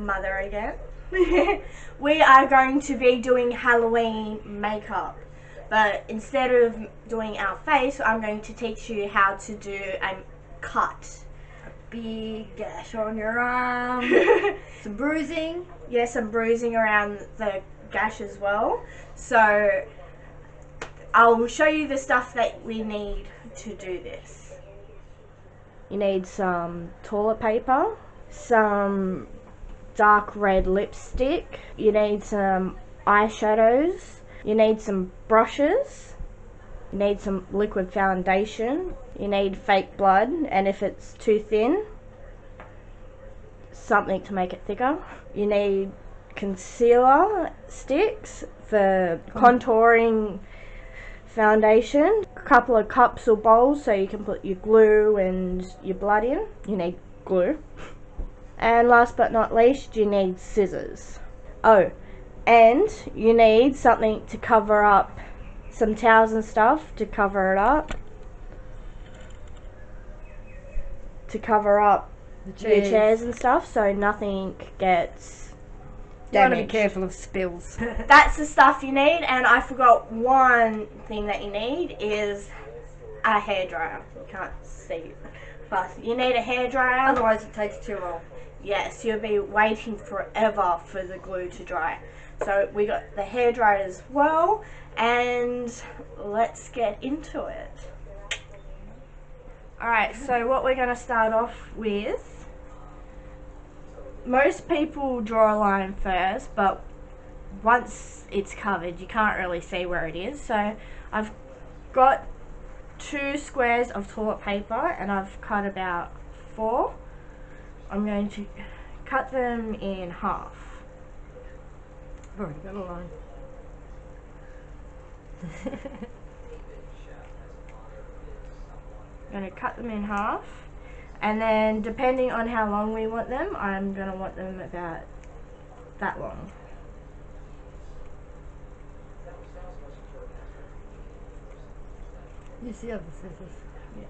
mother again. We are going to be doing Halloween makeup, but instead of doing our face, I'm going to teach you how to do a cut. Big gash on your arm. Some bruising. Yeah, some bruising around the gash as well. So I'll show you the stuff that we need to do this. You need some toilet paper, some dark red lipstick, you need some eyeshadows, you need some brushes, you need some liquid foundation, you need fake blood, and if it's too thin, something to make it thicker. You need concealer sticks for contouring foundation, a couple of cups or bowls so you can put your glue and your blood in. You need glue. And last but not least, you need scissors. Oh, and you need something to cover up, some towels and stuff to cover it up. To cover up your chairs and stuff so nothing gets damaged. You want to be careful of spills. That's the stuff you need, and I forgot one thing that you need is a hairdryer. You can't see it, but you need a hairdryer. Otherwise it takes too long. Yes, you'll be waiting forever for the glue to dry. So we got the hairdryer as well, and let's get into it. Alright, so what we're going to start off with, most people draw a line first, but once it's covered you can't really see where it is. So I've got 2 squares of toilet paper and I've cut about 4. I'm going to cut them in half. I've already got a line. I'm going to cut them in half, and then depending on how long we want them, I'm going to want them about that long. Use the other scissors. Yeah.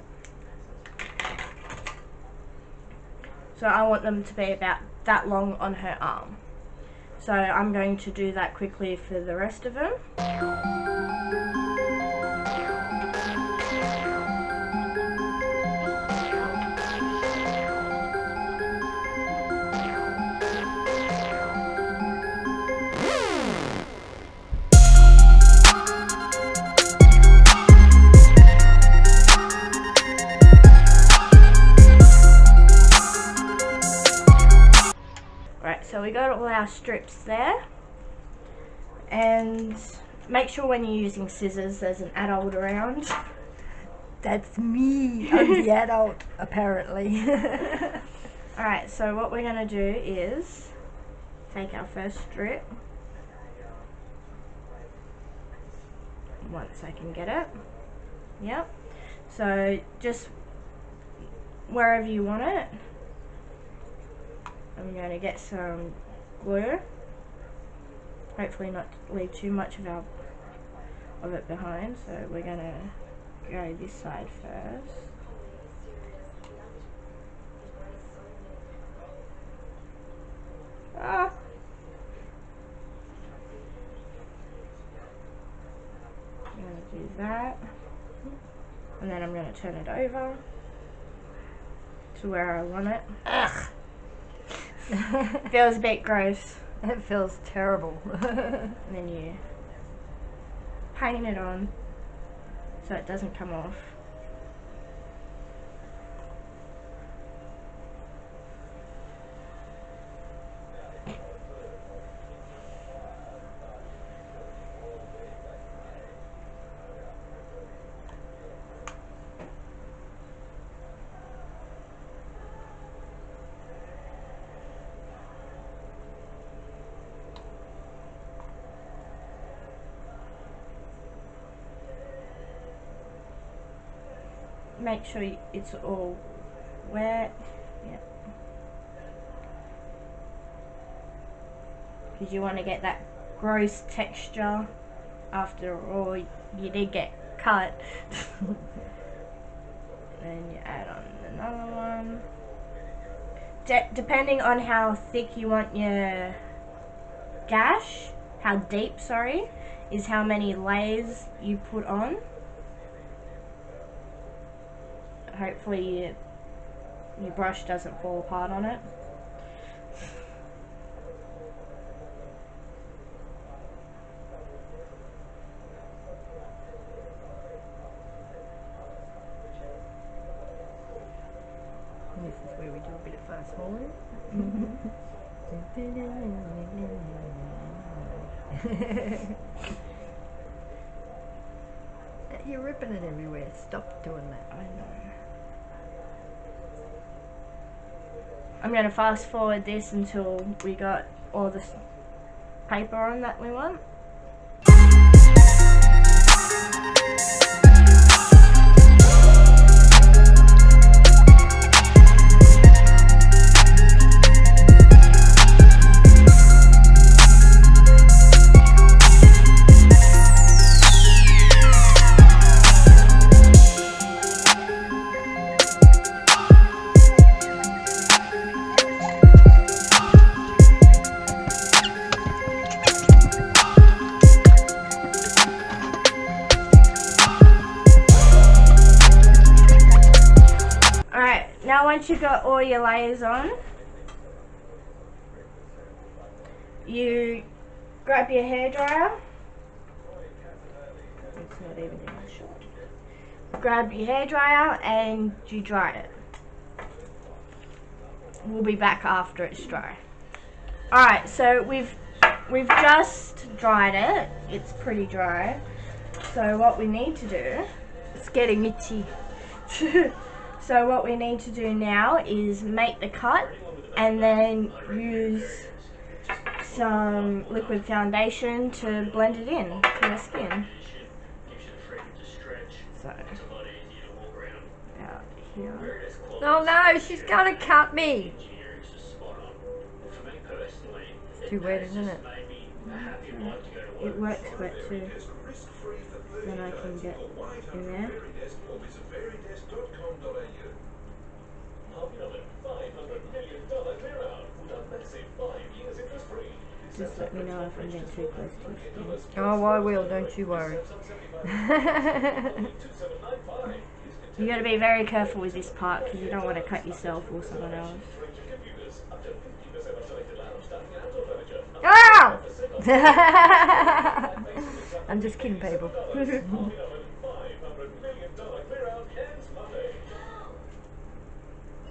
So I want them to be about that long on her arm. So I'm going to do that quickly for the rest of them. So we got all our strips there, and make sure when you're using scissors there's an adult around. That's me. I'm the adult, apparently. Alright, so what we're going to do is take our first strip, once I can get it. Yep. So just wherever you want it. I'm going to get some glue, hopefully not leave too much of it behind, so we're going to go this side first. I'm going to do that, and then I'm going to turn it over to where I want it. Ugh. Feels a bit gross. It feels terrible. And then you paint it on so it doesn't come off. Make sure it's all wet, yeah, because you want to get that gross texture. After all, you did get cut. Then you add on another one. depending on how thick you want your gash, how deep, sorry, is how many layers you put on. Hopefully your brush doesn't fall apart on it. This is where we do a bit of fast forward. You're ripping it everywhere. Stop doing that. I know. I'm going to fast forward this until we got all the paper on that we want. Now once you've got all your layers on, you grab your hairdryer. It's not even in my shot. Grab your hairdryer and you dry it. We'll be back after it's dry. Alright, so we've just dried it. It's pretty dry. So what we need to do, it's getting itchy. So what we need to do now is make the cut and then use some liquid foundation to blend it in to your skin. So, out here. Oh no, she's gonna cut me. It's too wet, isn't it? It works wet too. Then I can get in there. Just let me know if I'm getting too close to your skin. Oh, I will, don't you worry. You got to be very careful with this part because you don't want to cut yourself or someone else. Ow! I'm just kidding, people.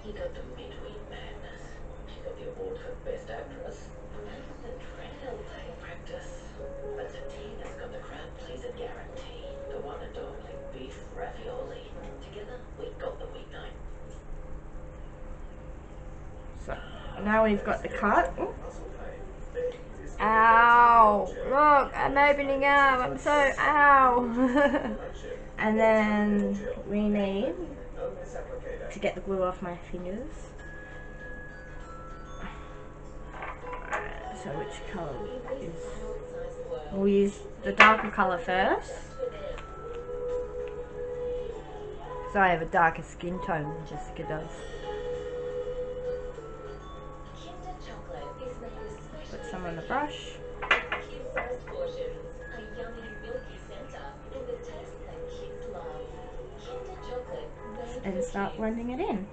He got the midweek madness. She got the award for Best Actress. Imagine the treadmill day practice. But Satina's got the crowd pleaser guarantee. The one and only beef ravioli. Together, we got the weeknight. So now we've got the cut. Ooh. Ow! Look, I'm opening up. I'm so ow. And then we need to get the glue off my fingers. Alright, so which colour is... We'll use the darker colour first. So I have a darker skin tone than Jessica does. Put some on the brush. And start blending it in.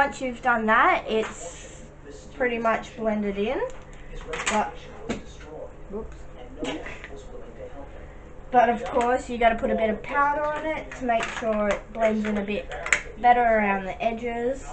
once you've done that, it's pretty much blended in. But, Whoops. but of course, you got to put a bit of powder on it to make sure it blends in a bit better around the edges.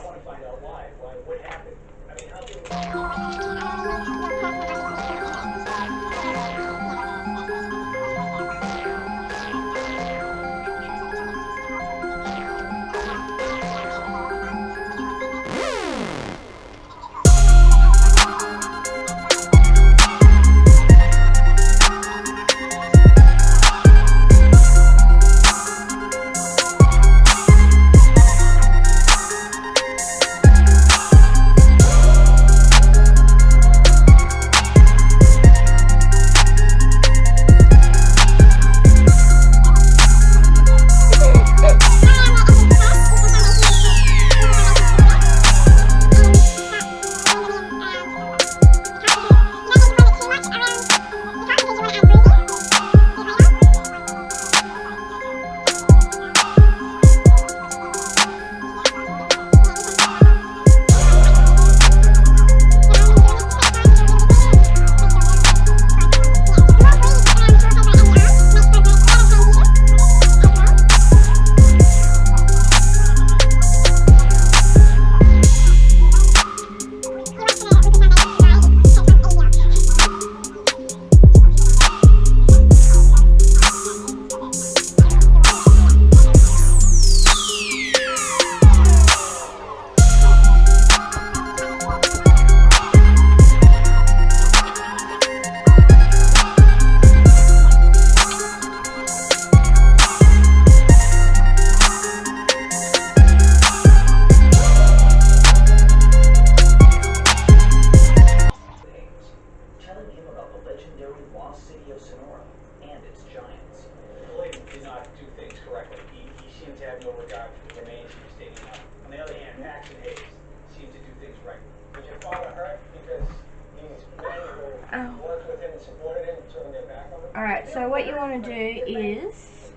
Alright, so what you want to do is,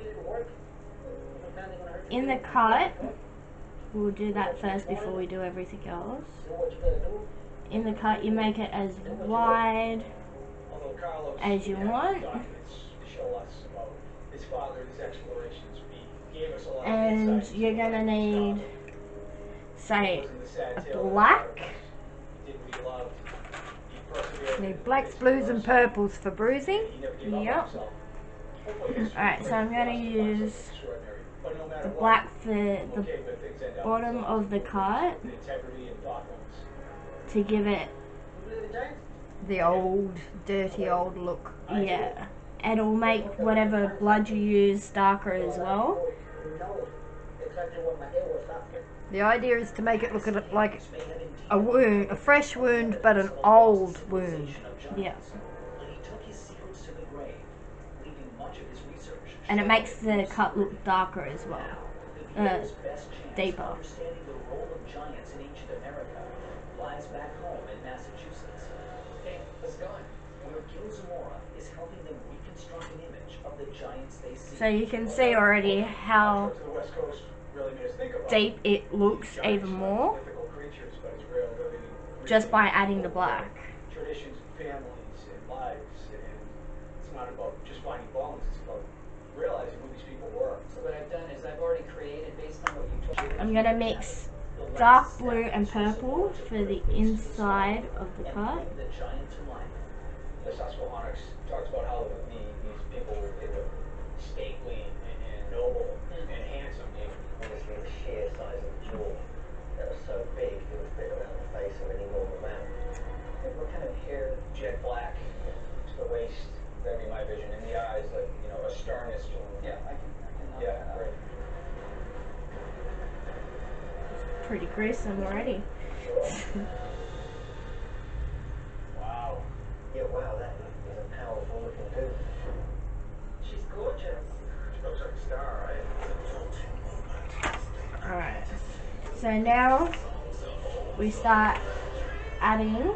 in the cut, we'll do that first before we do everything else. In the cut, you make it as wide as you want. And you're going to need, say, a black. Need blacks, blues and purples for bruising. Yep. Alright, so I'm going to use the black for the bottom of the cut to give it the old, dirty old look. Yeah. It'll make whatever blood you use darker as well. The idea is to make it look like a wound, a fresh wound, but an old wound. Yeah. And it makes the cut look darker as well. Deeper. So you can see already how deep it looks even more just by adding the black. Traditions, families, and lives, and it's not about just finding bones, it's about realizing who these people were. So what I've done is I've already created, based on what you told me, I'm going to mix dark blue and purple for the inside of the cut. the giant to life. The Susquehannocks talks about how these people, they were stately and noble and handsome. Obviously the sheer size of the jaw that was so big it would fit around the face of any normal man. What kind of hair? Jet black to the waist. That'd be my vision. In the eyes, like, you know, a sternness to them. Yeah, I can Yeah, great. Pretty gruesome already. Wow. Yeah, wow, that is a powerful looking dude. She's gorgeous. She looks like a star, right? Alright. So now we start adding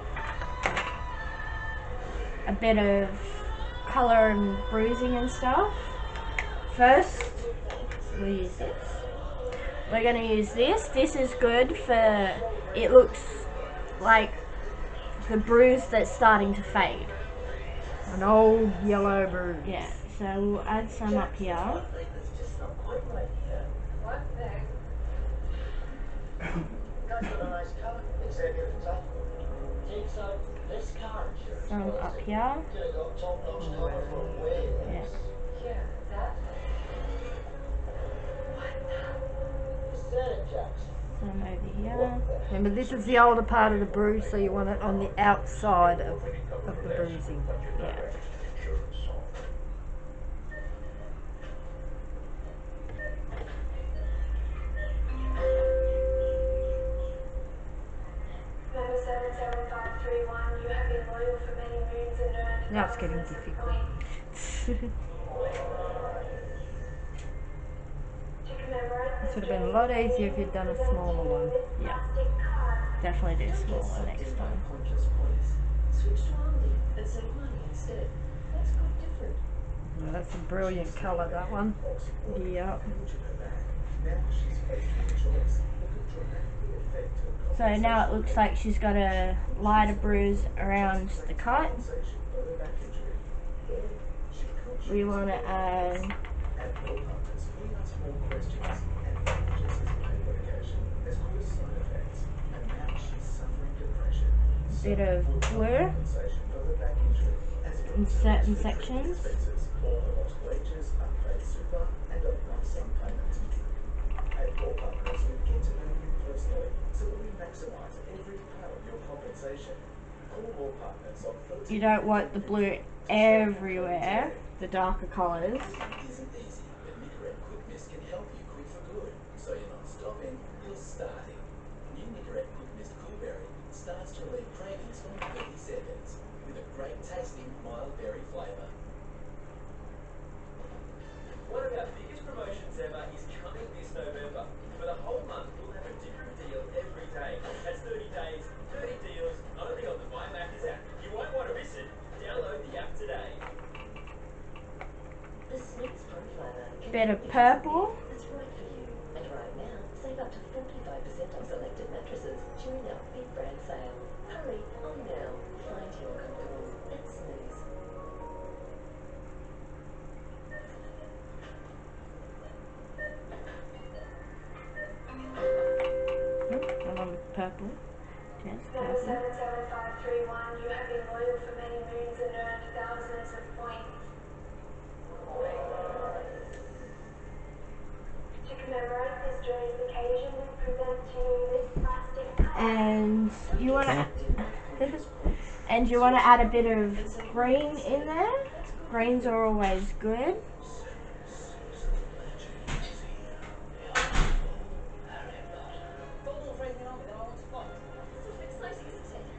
a bit of colour and bruising and stuff. First, we'll use this. we're going to use this. This is good for, it looks like the bruise that's starting to fade. An old yellow bruise. Yeah, so we'll add some up here. It's just not quite right here. What thing? Guy's got a nice car. Executive type. Think so? Less car insurance. Some up policy. here. Could have got top-notch cover from way Yeah. less. Here, that Senate jacks. Some over here. Remember, this is the older part of the bruise, so you want it on the outside of the bruising. Yeah. Member 77531, you have been loyal for many moons and earned Now it's getting difficult. to commemorate This would have been a lot easier if you'd done a smaller one. Yeah. Definitely do smaller next time. Pointless points. Switch to Aldi and save money instead. That's quite different. Well, that's a brilliant colour, that one. Yep. So now it looks like she's got a lighter bruise around the cut. We want to add a bit of blue in certain sections. You don't want the blue everywhere, the darker colours. Isn't easy, but Nicorette Quick Mist can help you quick for good. So you're not stopping, you're starting. New Nicorette Quick Mist Cool Berry starts to relieve cravings from 30 seconds with a great tasting mild berry flavour. One of our biggest promotions ever is coming this November. For the whole month, we'll have a different deal every day. That's 30 days, 30 deals, only on the My Macca's app. You won't want to miss it. Download the app today. The Smith's Profiler can Bit of help you purple. that's right for you. And right now, save up to 45% on selected mattresses during our big brand sale. Hurry on now. Find your comfortable and snooze. Along with purple. Yes, Member purple. 77531, you have been loyal for many moons and earned thousands of points. To commemorate this joyous occasion, we present to you this plastic cup. And you want to, and you want to add a bit of green in there. Greens are always good.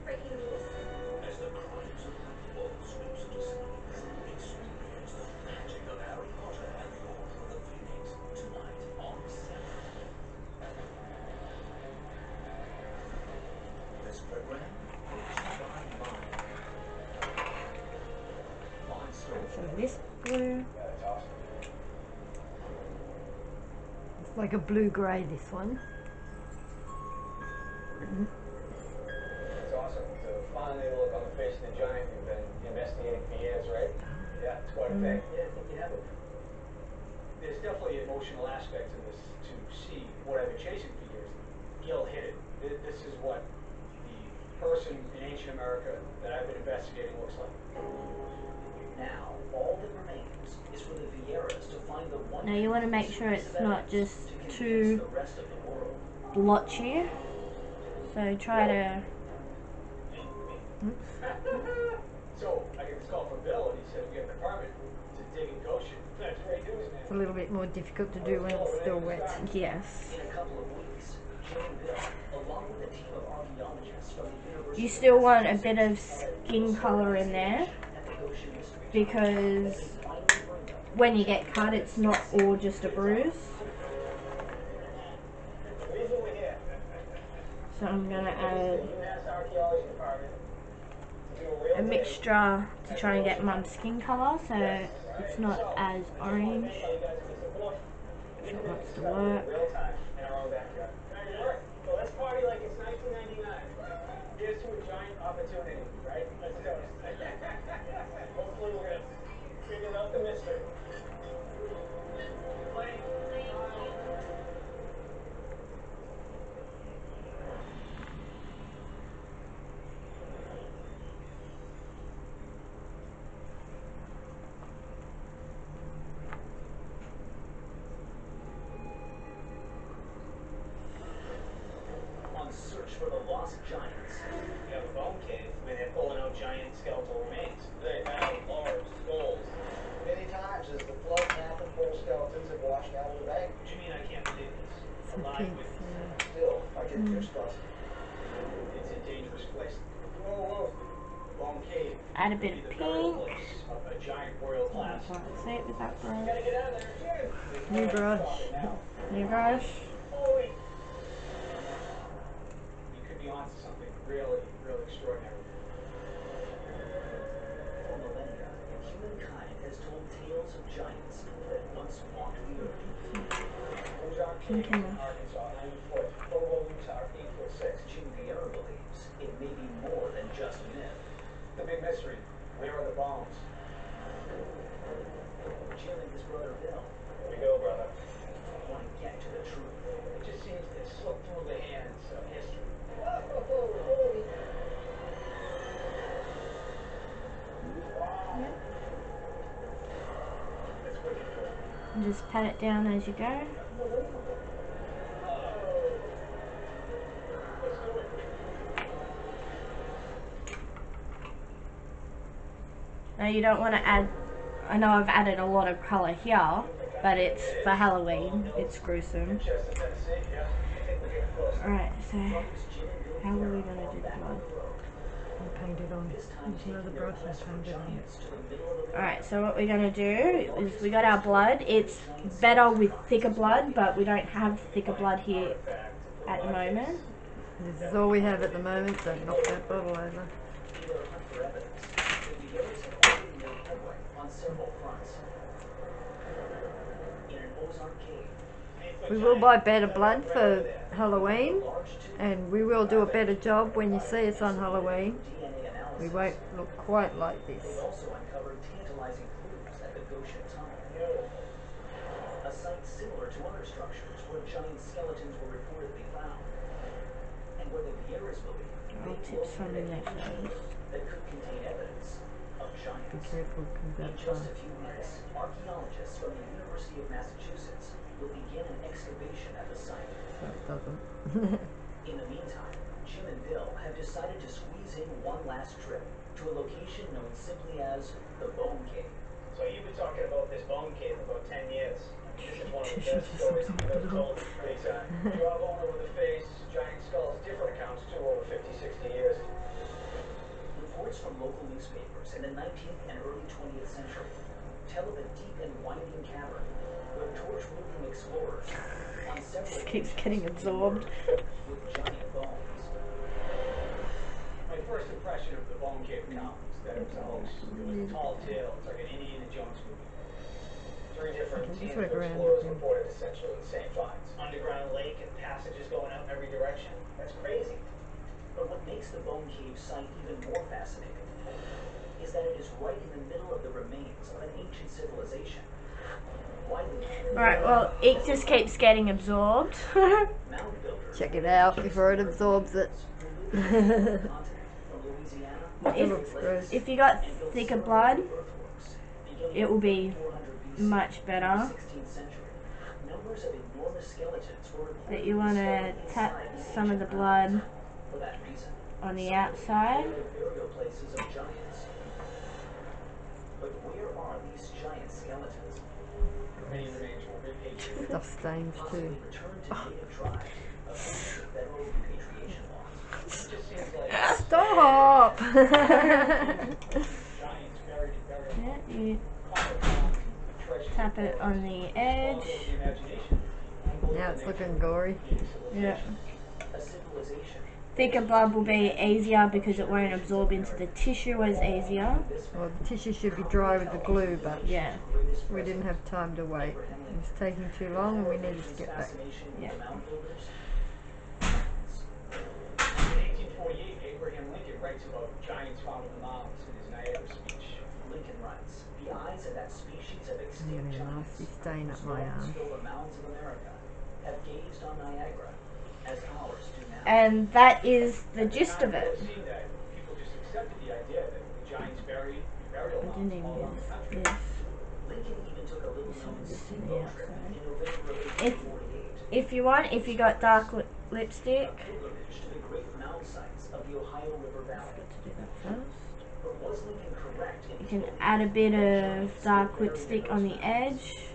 As the crimes of Grindelwald sweeps into scenes, experience the magic of Harry Potter and the Order of the Phoenix tonight on 7. This program brought to you by Mindstorm. So this blue. It's like a blue-grey, this one. It's awesome to finally look on the face of the giant you've been investigating for years, right? Yeah, it's quite a thing. Yeah, I think you have it. There's definitely emotional aspects of this to see what I've been chasing for years. Gil hit it. This is what the person in ancient America that I've been investigating looks like. Now, all that remains is for the Vieras to find the one. Now you want to make sure it's not just to convince too the rest of the world. blotchy. So try to. So I get this call from Bill, and he said we have an apartment to dig in Goshen. That's great news, It's a man. little bit more difficult to do when it's still wet. Yes. In a couple of weeks, Jim and Bill, along with a team of archaeologists from the University You still want a bit of skin colour in there at the Goshen Mystery because finally bring up when you get cut, it's not all just a bruise. Leave it with here. So I'm gonna add UMass Archaeology Department to do a real a dig. mixture to try and get Mum's skin colour, so it's not as orange. Thank you guys for the support. If it wants to work. Real time in our own opportunity, right? Let's do it. Hopefully we're gonna figure out the mystery. Play. On search for the lost giants. You have a bone cave where they're pulling out giant skeletal remains. They have large skulls. Many times as the floods happen, whole skeletons have washed out of the bank. What do you mean I can't believe this? Some Alive pigs, witness. Still, I get goosebumps. It's a dangerous place. Whoa, whoa. Bone cave. Add a bit Could of be the burial pink. place of a giant royal class. Can't see it with that brush. Gotta get out of there, Jim. New brush. Now. New brush. Holy. You could be onto something really, really extraordinary. For millennia, humankind has told tales of giants that once walked the earth. Ozark Cave in Arkansas, 90 foot. Provo, Utah, 8'6". Jim Vieira believes it may be more than just myth. The big mystery. Where are the bones? Jim and his brother Bill Here we go, brother. want to get to the truth. It just seems to slip through the hands of history. That's wicked cool. And just pat it down as you go. Let's do it. Now you don't want to add, I know I've added a lot of colour here, but it's for Halloween. It's gruesome. Chester, Tennessee, yeah. I think we're getting close. Alright, so how are we going to do the blood? And paint it on. Use another brush and paint it on. Alright, so what we're going to do is we got our blood. It's better with thicker blood, but we don't have thicker blood here at the moment. This is all we have at the moment, so knock that bottle over. On several fronts. In an Ozark cave, We will buy better blood for Halloween, and we will do a better job when you see us on Halloween. DNA analysis. We won't look quite like this. They also uncovered tantalizing clues at the Goshen Tunnel, a site similar to other structures where giant skeletons were reportedly found, and where the Vieiras believe I'll tip some in there first. that could contain evidence of Be giants. careful, it comes In out just far. a few weeks, archaeologists from the University of Massachusetts will begin an excavation at the site. So it doesn't. In the meantime, Jim and Bill have decided to squeeze in one last trip to a location known simply as the Bone Cave. So you've been talking about this bone cave for about 10 years. This is one of the best stories you've ever told. Big time. Jawbone over the face, giant skulls, different accounts too over 50, 60 years. Reports from local newspapers in the 19th and early 20th century tell of a deep and winding cavern where torch-wielding explorers on several Just keeps occasions getting absorbed. with giant bones. My first impression of the Bone Cave account was that it was a hoax. It was a tall tale. It's like an Indiana Jones movie. 3 different Okay, teams just of work around explorers it, yeah. reported essentially the same finds. Underground lake and passages going out in every direction. That's crazy. But what makes the Bone Cave site even more fascinating is that it is right in the middle of the remains of an ancient civilization. Widely Alright, well, it just keeps getting absorbed. mound builders Check it out before it absorbs it. from Louisiana It looks gross. If you got thicker blood, earthworks beginning it will be 400 BC. much better. 16th century. Numbers of enormous skeletons were reported But you want to tap some of the blood for that reason. on the outside. Burial places of giants. But where are these giant skeletons? Many remains were repatriated. Stuff stains Possibly too. returned to native tribes according to federal repatriation laws. It just seems like Stop! giants buried in burial Yeah, you mounds, treasures tap it on the edge. of the imagination. Now it's looking gory. Yeah. A civilization. Thicker blood will be easier because it won't absorb into the tissue as easier. Well, the tissue should be dry with the glue, but Yeah. we didn't have time to wait. It was taking too long and we needed to get back. Fascination with Yeah. the mound builders. In 1848, Abraham Lincoln writes about giants found in the mountains in his Niagara speech. Lincoln writes, the eyes of that species of extinct Yeah, giants, nasty stain up my storms arm. fill the mountains of America, have gazed on Niagara as ours do now. And that is the gist of it. It seemed that people just accepted the idea that the giants buried burial I didn't mounds all even around the country. use this. Lincoln even took a little known This is steamboat the trip outside. in November of If 1848. if you want, if you got dark lipstick, Pilgrimage to the great mound sites of the Ohio River Valley. got to do that first. But was Lincoln correct in You his can belief add a bit that of giants dark were buried in lipstick those on the mountains? edge.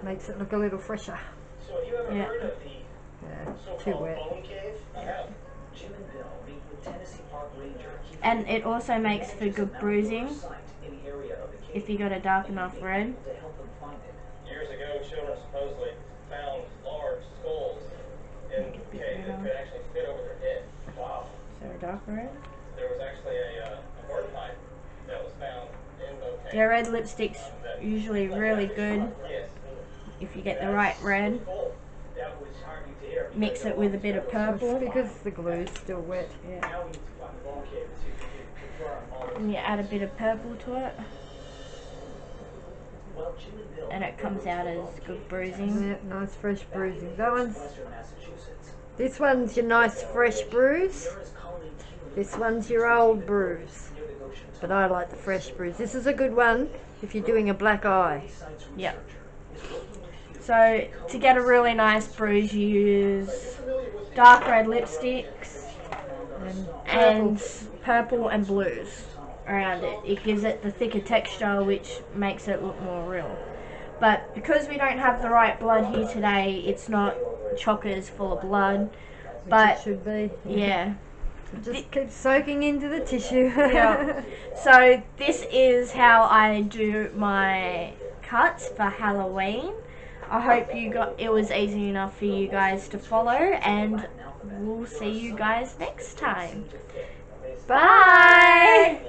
Makes it look a little fresher. So have you ever Yeah. heard of the Yeah, too so-called wet. bone cave? I have. Jim and Bill meet with Tennessee Park Ranger Keith And it also Who makes for manages a good Mount bruising Rushmore site in the area of the cave, if you got a dark and enough he may be red. able to help them find it. Years ago, children supposedly found large skulls in Make it the big cave that now. could actually fit over their head. Wow. Is there a darker red? There was actually a word pipe that was found in the cave. Yeah, red lipstick's usually really good Yes. if you get the right red. Cool. That was heartening to hear. Mix it with a bit of It's purple, because the glue's still wet. yeah, Now we need to find the bone cave and see if we can confirm all this. and you add a bit of purple to it, While Jim and Bill and it comes out as good bruising. Yeah, nice fresh bruising. That one's. Western Massachusetts. This one's your nice fresh bruise. Nearest Colony Keyland This one's your old bruise. near the Goshen But I like the fresh bruise. This is a good one if you're doing a black eye. Sites Yep. researcher is working with Hugh So to get a really nice bruise, you use dark red lipsticks and purple and blues around it. It gives it the thicker texture, which makes it look more real. But because we don't have the right blood here today, it's not chockers full of blood. Which But it should be. yeah. Just keep soaking into the tissue. Yeah. So this is how I do my cuts for Halloween. I hope it was easy enough for you guys to follow, and we'll see you guys next time. Bye!